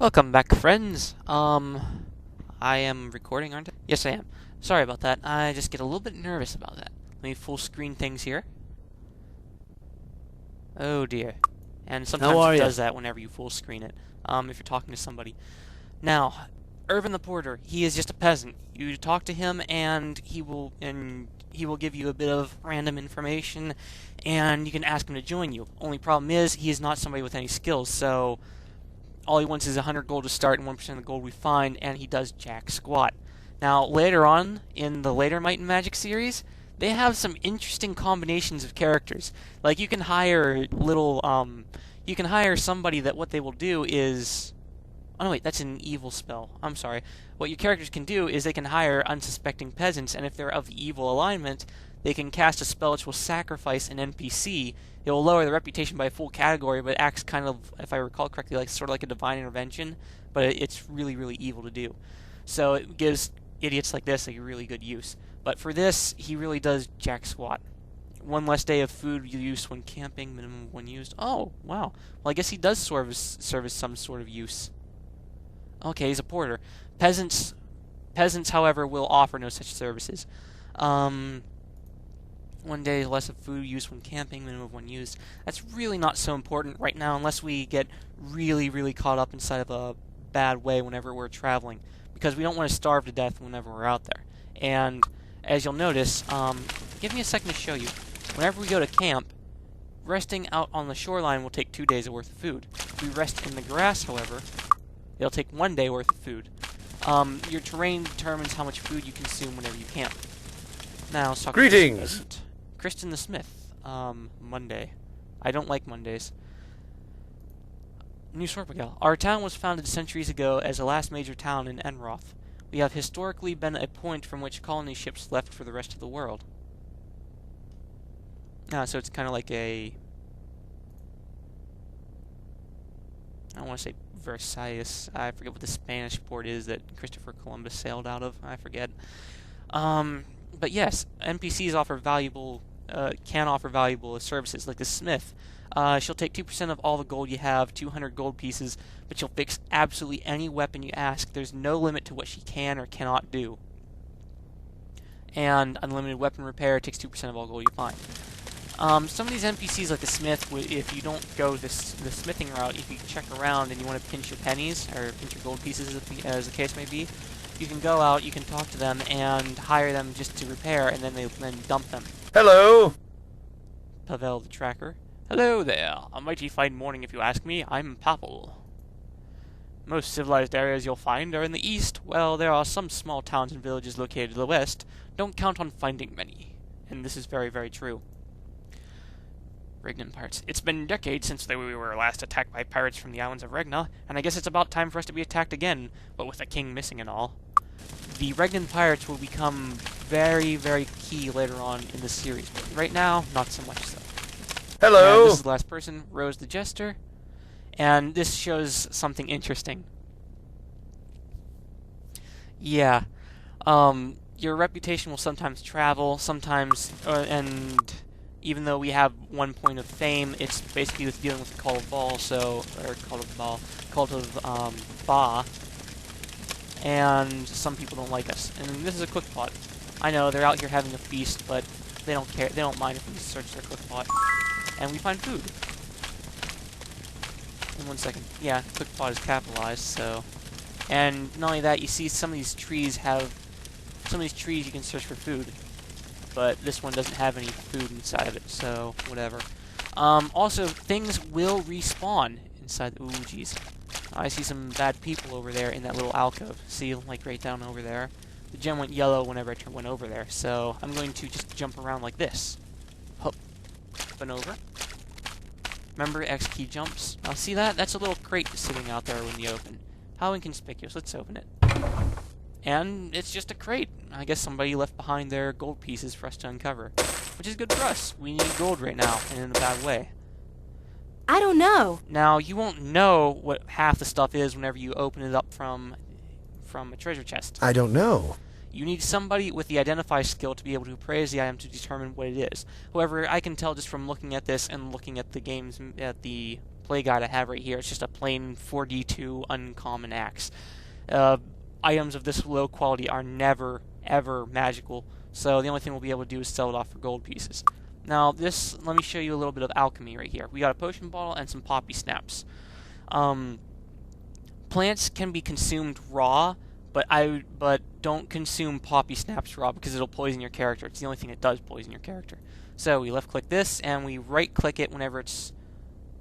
Welcome back, friends. I am recording, aren't I? Yes, I am. Sorry about that. I just get a little bit nervous about that. Let me full screen things here. Oh dear. And sometimes it does that whenever you full screen it. If you're talking to somebody. Now, Irvin the Porter, he is just a peasant. You talk to him and he will give you a bit of random information and you can ask him to join you. Only problem is he is not somebody with any skills, so all he wants is 100 gold to start and 1% of the gold we find, and he does jack squat. Now, later on, in the later Might and Magic series, they have some interesting combinations of characters. Like, you can hire you can hire somebody that what they will do is... Oh, no, wait, that's an evil spell. I'm sorry. What your characters can do is they can hire unsuspecting peasants, and if they're of the evil alignment, they can cast a spell which will sacrifice an NPC. It will lower the reputation by a full category, but it acts kind of, if I recall correctly, like sort of like a divine intervention, but it's really, really evil to do. So it gives idiots like this a really good use. But for this, he really does jack squat. One less day of food use when camping, minimum of one used. Oh, wow. Well, I guess he does serve as some sort of use. Okay, he's a porter. Peasants, however, will offer no such services. 1 day less of food use when camping, minimum of one used. That's really not so important right now unless we get really, really caught up inside of a bad way whenever we're traveling, because we don't want to starve to death whenever we're out there. And as you'll notice, give me a second to show you. Whenever we go to camp, resting out on the shoreline will take 2 days worth of food. If we rest in the grass, however, it'll take 1 day worth of food. Your terrain determines how much food you consume whenever you camp. Now, let's talk Greetings! about Kristen the Smith. Monday. I don't like Mondays. New Sorpagal. Our town was founded centuries ago as the last major town in Enroth. We have historically been a point from which colony ships left for the rest of the world. So it's kind of like a... I don't want to say Versailles. I forget what the Spanish port is that Christopher Columbus sailed out of. I forget. But yes, NPCs offer valuable, can offer valuable services, like the smith. She'll take 2% of all the gold you have, 200 gold pieces, but she'll fix absolutely any weapon you ask. There's no limit to what she can or cannot do. And unlimited weapon repair takes 2% of all gold you find. Some of these NPCs, like the smith, if you don't go the smithing route, if you check around and you want to pinch your pennies, or pinch your gold pieces as the case may be, you can go out, you can talk to them, and hire them just to repair, and then they dump them. Hello! Pavel the Tracker. Hello there. A mighty fine morning if you ask me. I'm Pavel. Most civilized areas you'll find are in the east. Well, there are some small towns and villages located to the west. Don't count on finding many. And this is very, very true. Regnan pirates. It's been decades since we were last attacked by pirates from the islands of Regna, and I guess it's about time for us to be attacked again, but with the king missing and all. The Regnan pirates will become very, very key later on in the series, but right now, not so much so. Hello! And this is the last person, Rose the Jester, and this shows something interesting. Yeah, your reputation will sometimes travel, sometimes, and even though we have 1 point of fame, it's basically with dealing with the Cult of Baal, Cult of Ba, and some people don't like us. And this is a cook pot. I know, they're out here having a feast, but they don't care, they don't mind if we search their cook pot. And we find food. In 1 second. Yeah, cook pot is capitalized, so... And not only that, you see some of these trees you can search for food. But this one doesn't have any food inside of it, so whatever. Also, things will respawn inside. Ooh, jeez. I see some bad people over there in that little alcove. See, like right down over there. The gem went yellow whenever I went over there, so I'm going to just jump around like this. Hop and over. Remember X key jumps? Now see that? That's a little crate sitting out there in the open. How inconspicuous. Let's open it. And it's just a crate. I guess somebody left behind their gold pieces for us to uncover. Which is good for us. We need gold right now, and in a bad way. I don't know. Now, you won't know what half the stuff is whenever you open it up from a treasure chest. I don't know. You need somebody with the identify skill to be able to appraise the item to determine what it is. However, I can tell just from looking at this and looking at the play guide I have right here. It's just a plain 4D2 uncommon axe. Items of this low quality are never, ever magical, so the only thing we'll be able to do is sell it off for gold pieces. Now, let me show you a little bit of alchemy right here. We got a potion bottle and some poppy snaps. Plants can be consumed raw, but don't consume poppy snaps raw because it'll poison your character. It's the only thing that does poison your character. So we left-click this, and we right-click it whenever it's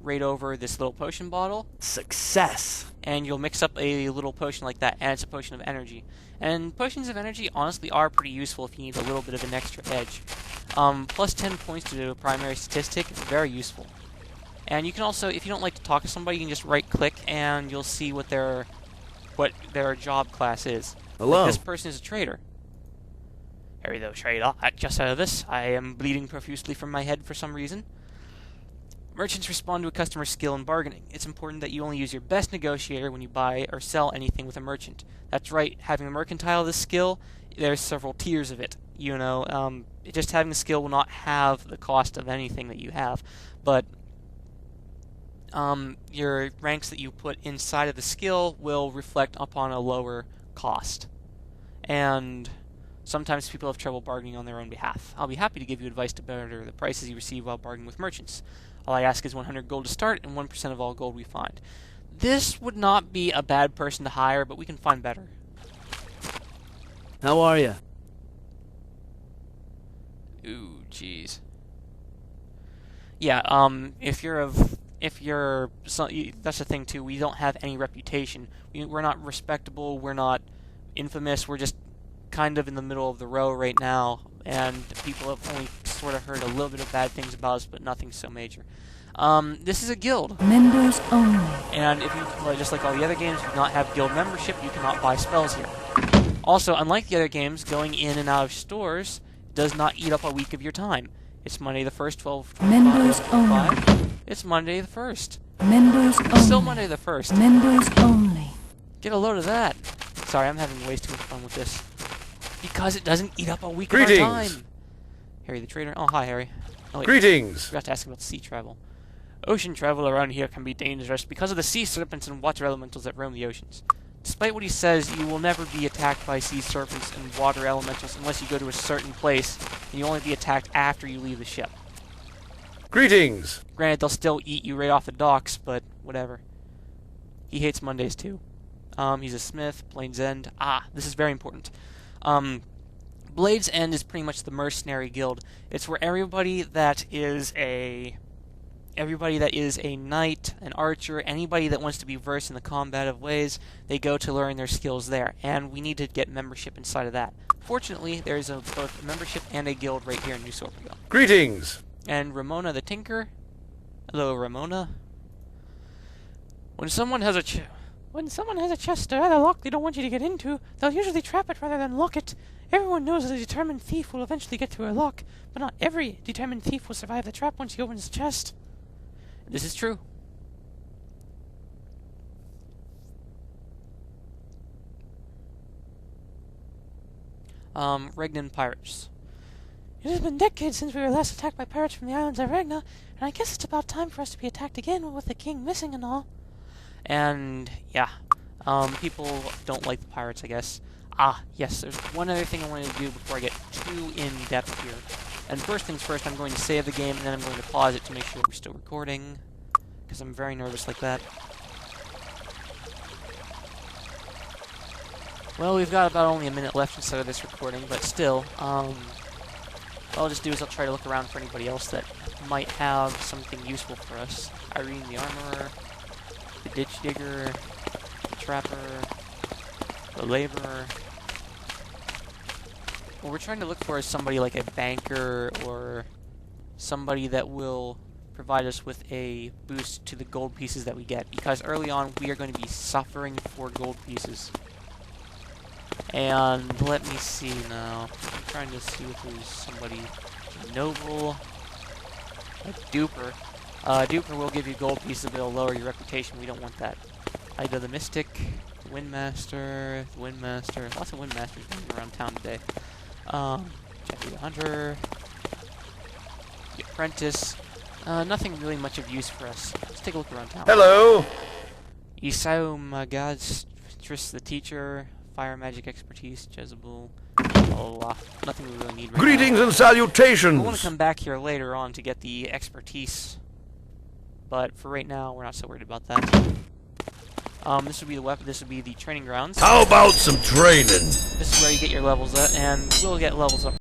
right over this little potion bottle. Success! And you'll mix up a little potion like that, and it's a potion of energy. And potions of energy honestly are pretty useful if you need a little bit of an extra edge. Plus 10 points to do a primary statistic is very useful. And you can also, if you don't like to talk to somebody, you can just right-click and you'll see what their job class is. Hello. Like this person is a trader. Harry, though, trader, just out of this, I am bleeding profusely from my head for some reason. Merchants respond to a customer's skill in bargaining. It's important that you only use your best negotiator when you buy or sell anything with a merchant. That's right, having a mercantile this skill, there's several tiers of it. You know, just having the skill will not have the cost of anything that you have, but your ranks that you put inside of the skill will reflect upon a lower cost. And sometimes people have trouble bargaining on their own behalf. I'll be happy to give you advice to better the prices you receive while bargaining with merchants. All I ask is 100 gold to start and 1% of all gold we find. This would not be a bad person to hire, but we can find better. How are you? Ooh, jeez. Yeah, that's the thing too. We don't have any reputation. We're not respectable. We're not infamous. We're just kind of in the middle of the row right now, and people have only sort of heard a little bit of bad things about us, but nothing so major. This is a guild. Members only. And if you, just like all the other games, if you do not have guild membership, you cannot buy spells here. Also, unlike the other games, going in and out of stores does not eat up a week of your time. It's Monday the 1st, 12:25. Members only. It's Monday the 1st. Members only. Still Monday the 1st. Members only. Get a load of that. Sorry, I'm having way too much fun with this. Because it doesn't eat up a week of our time. Harry the trader. Oh, hi, Harry. Oh, wait. Greetings. Forgot to ask about sea travel. Ocean travel around here can be dangerous because of the sea serpents and water elementals that roam the oceans. Despite what he says, you will never be attacked by sea serpents and water elementals unless you go to a certain place, and you'll only be attacked after you leave the ship. Greetings. Granted, they'll still eat you right off the docks, but whatever. He hates Mondays too. He's a smith, Blades End. Ah, this is very important. Blades End is pretty much the mercenary guild. It's where everybody that is a knight, an archer, anybody that wants to be versed in the combative ways, they go to learn their skills there, and we need to get membership inside of that. Fortunately, there's both a membership and a guild right here in New Sorpigo. Greetings. And Ramona the Tinker. Hello, Ramona. When someone has a chest or other lock they don't want you to get into, they'll usually trap it rather than lock it. Everyone knows that a determined thief will eventually get through a lock, but not every determined thief will survive the trap once he opens the chest. This is true. Regnan Pirates. It has been decades since we were last attacked by pirates from the islands of Regna, and I guess it's about time for us to be attacked again with the king missing and all. And, yeah, people don't like the pirates, I guess. Ah, yes, there's one other thing I wanted to do before I get too in-depth here. And first things first, I'm going to save the game, and then I'm going to pause it to make sure we're still recording, because I'm very nervous like that. Well, we've got about only a minute left instead of this recording, but still, what I'll just do is I'll try to look around for anybody else that might have something useful for us. Irene the Armorer, the Ditch Digger, the Trapper, the Laborer. What we're trying to look for is somebody like a banker or somebody that will provide us with a boost to the gold pieces that we get, because early on we are going to be suffering for gold pieces. And let me see now. I'm trying to see if there's somebody noble. A duper. Duper will give you gold pieces, but it'll lower your reputation. We don't want that. Ida the Mystic, the Windmaster, lots of Windmasters running around town today. Jeffrey the Hunter, the Apprentice. Nothing really much of use for us. Let's take a look around town. Hello. Isao Magad's the teacher, fire magic expertise, Jezebel, nothing we really need right Greetings now. and salutations. We'll want to come back here later on to get the expertise, but for right now, we're not so worried about that. This would be the weapon. This would be the training grounds. How about some training? This is where you get your levels at, and we'll get levels up